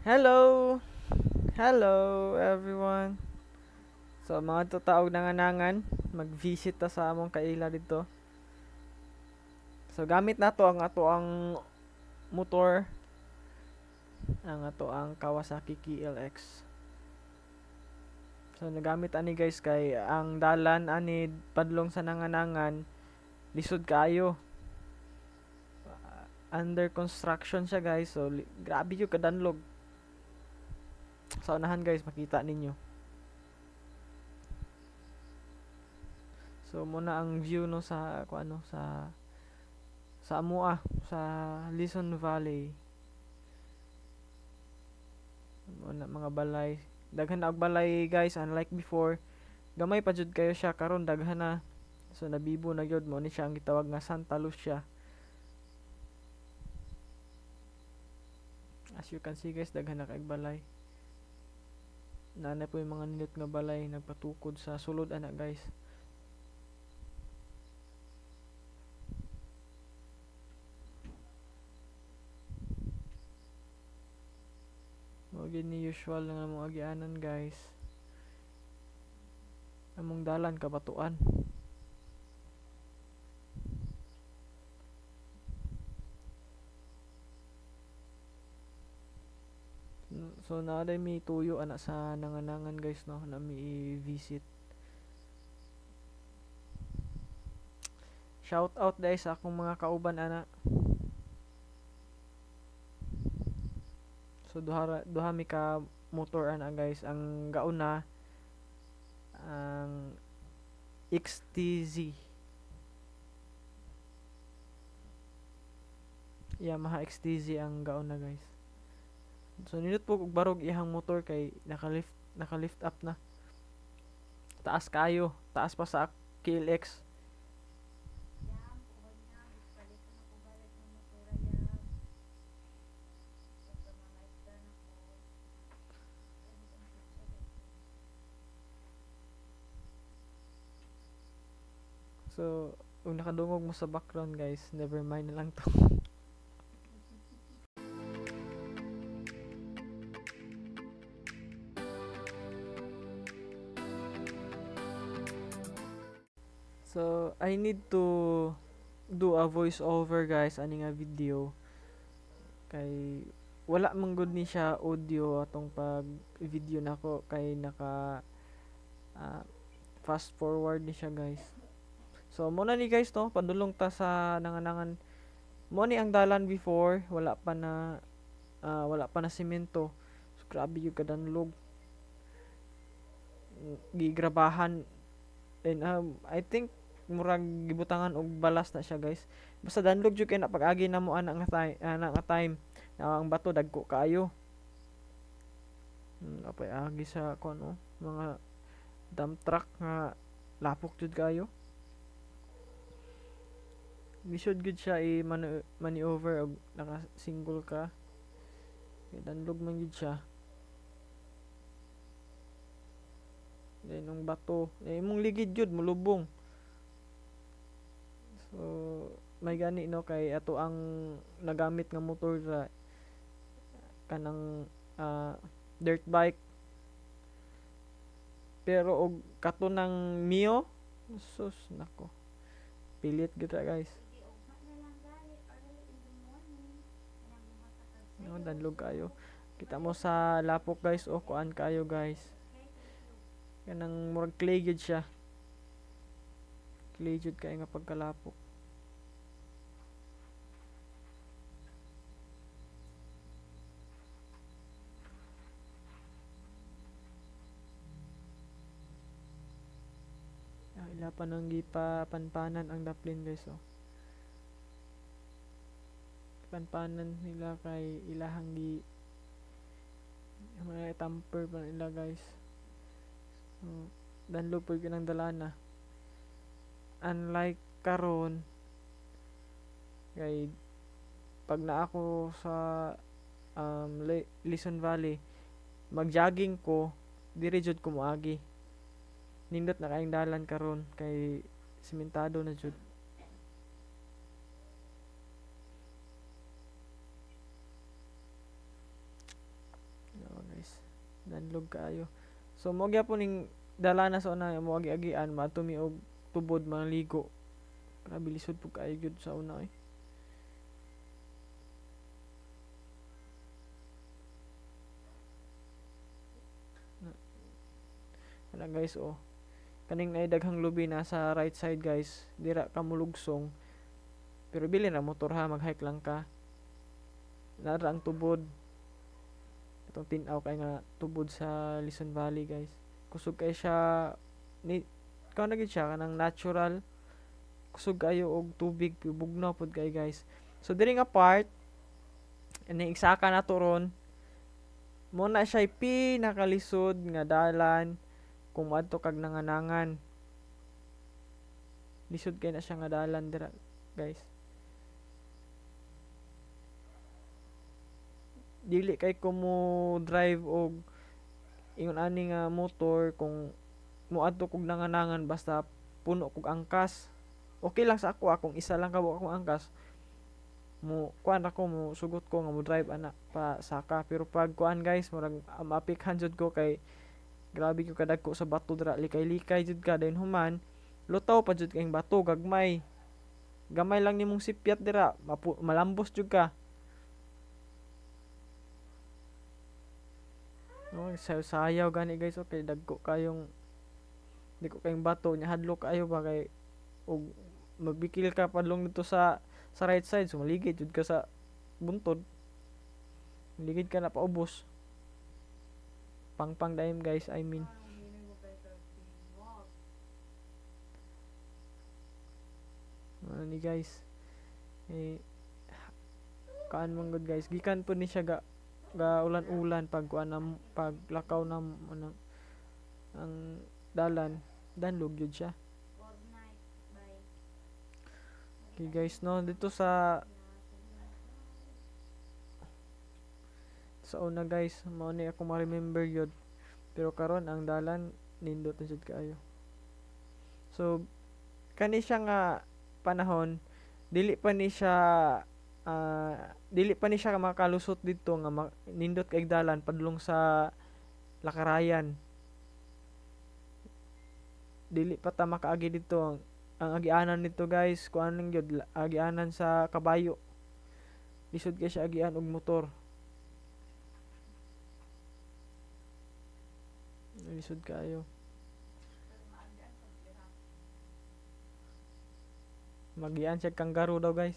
Hello! Hello everyone! So mga tutaog nanganangan, mag-visit ta sa among kaila dito. So gamit nato ang ato ang motor, ang ato ang Kawasaki KLX. So nagamit ani guys kay ang dalan ani padlong sa nanganangan lisod kaayo. Under construction siya guys. So grabe yung kadanlog. Sa unahan guys makita ninyo. So muna ang view no sa ano sa Amua sa Lison Valley. Mga balay, daghan na og balay guys, unlike before. Gamay pa jud kayo siya, karon daghan na. So nabibo na gyud mo ni siya ang gitawag nga Santa Lucia. As you can see guys, daghan na kay balay. Nanay po yung mga nindot nga balay nagpatukod sa sulod ana guys. Mo ni usual nga among agianan guys. Among dalan kabatuan. So naaday mi tuyo ana sa nanganangan guys no, na mi visit. Shout out dahil sa akong mga kauban ana. So duha mi ka motor ana guys. Ang gauna ang XTZ. Yamaha XTZ ang gauna guys. So nindot po og barog ihang motor kay naka-lift up na. Taas kayo, taas pa sa KLX. So, kung nakadungog mo sa background guys, never mind na lang to. So, I need to do a voice over guys ani nga video kay wala man gud ni siya audio atong pag video nako kay naka fast forward ni siya guys. So mo na ni guys to, padulong ta sa nanganangan. Mo ni ang dalan before, wala pa na semento. So grabe yung kadanlog. Gigrabahan and I think murag gibutangan og balas na siya guys. Basta danlog jud kay na pag-agi na mo ana nga time na ang bato dagko kaayo. Apay agi sa kuno mga dump truck nga lapok jud kayo. Lisod gud siya maneuver og naka single ka. Kay danlog man gud siya. Then yung bato, imong ligid jud mulubong. So may gani no kay ato ang nagamit nga motor sa kanang dirt bike. Pero og katunang Mio, sus nako. Pilit gud guys. No, danlog kayo. Kita mo sa lapok guys, o kuan kayo guys. Kanang murag clay gud siya. Clay jud kay nga pagkalapok. Ila pa nang gipapanpanan ang daplin guys oh. Panpanan nila kay ilahang mga tamper pa nila guys. So, danlog po yung dalana. Unlike karon kay pag na ako sa Lison Valley, mag-jogging ko, diri jud ko moagi. Nindot na kaayong dalan karon kay simentado na jud. Danlog kaayo. So mo gyapon ning dala na sa una mo agi-agian matumi og tubod maligo. Grabe lisod pug kaayo gyud sa una eh. Ana guys oh. Kaning nay daghang lubi na sa right side guys. Dira ka mulugsong. Pero bili na motor ha, mag-hike lang ka. Nara ang tubod. Itong tinaw kay nga tubod sa Lison Valley guys. Kusog kay siya ni kaw na gid siya kanang natural. Kusog kayo og tubig bugnaw pod kay guys. So diri nga part ini eksaka na turon. Mo na siya pinakalisod nga dalan kung adto kag nanganangan. Lisod kay na siya nga dalan dira guys. Dili kay ko mo drive og ingon ani nga motor kung moadto kog nanganangan basta puno kog angkas. Okay lang sa ako kung isa lang kabo akong angkas. Mo kuan ako mo sugot ko nga mo drive ana pa saka pero pag kuan guys murag mapikhan jud ko kay grabe ko kadagko sa bato dira likay-likay jud ka dayon human lutaw pa jud kayong bato gagmay. Gamay lang nimong sipyat dira malambos jud ka. No, sayaw gani guys okay dagko kayong di ko kayong bato nya hadlok kayo ba kay og magbikil ka padlong dito sa right side so maligid jud ka sa buntod. Maligid ka na paubos. Pangpang daim guys I mean. Ano ni guys eh kaan man good guys gikan po ni siya ga ulan-ulan pag kuan pag lakaw na ano ang dalan danlog yun siya. Okay guys no dito sa una guys mao ni ako ma-remember yun pero karon ang dalan nindot na jud kaayo. So kani siya nga panahon dili pa ni siya dili pa ni siya makalusot dito nga nindot kay dalan padulong sa Lakarayan. Dili pa ta makaagi dito ang agianan nito guys kuan ning gyud agianan sa kabayo. Lisod kay siya agian og motor. Lisod kaayo. Magian siya kangaroo daw guys.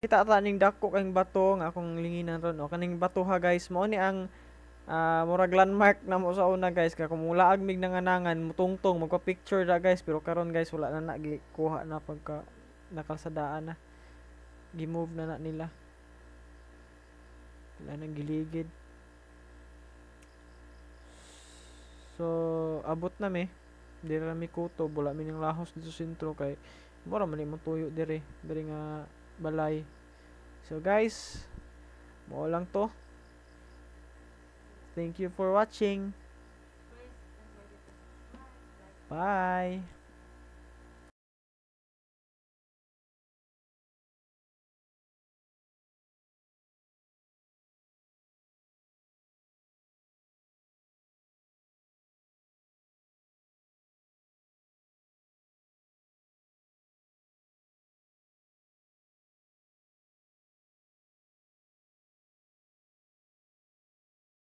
kita ta ning dako kayong bato nga akong linginan ron o kaning bato ha guys mao ni ang murag landmark na mo sa una guys kaya kung mulaag mig nanganangan mutungtong magpa-picture da guys pero karon guys wala na kuha na pagka nakalsadaan na gi-move na nila wala nang giligid so abot na mi diri na mi kuto wala mi ning lahos dito sa sentro kay mura man mo tuyo diri nga balay so guys mo lang to. Thank you for watching. Bye.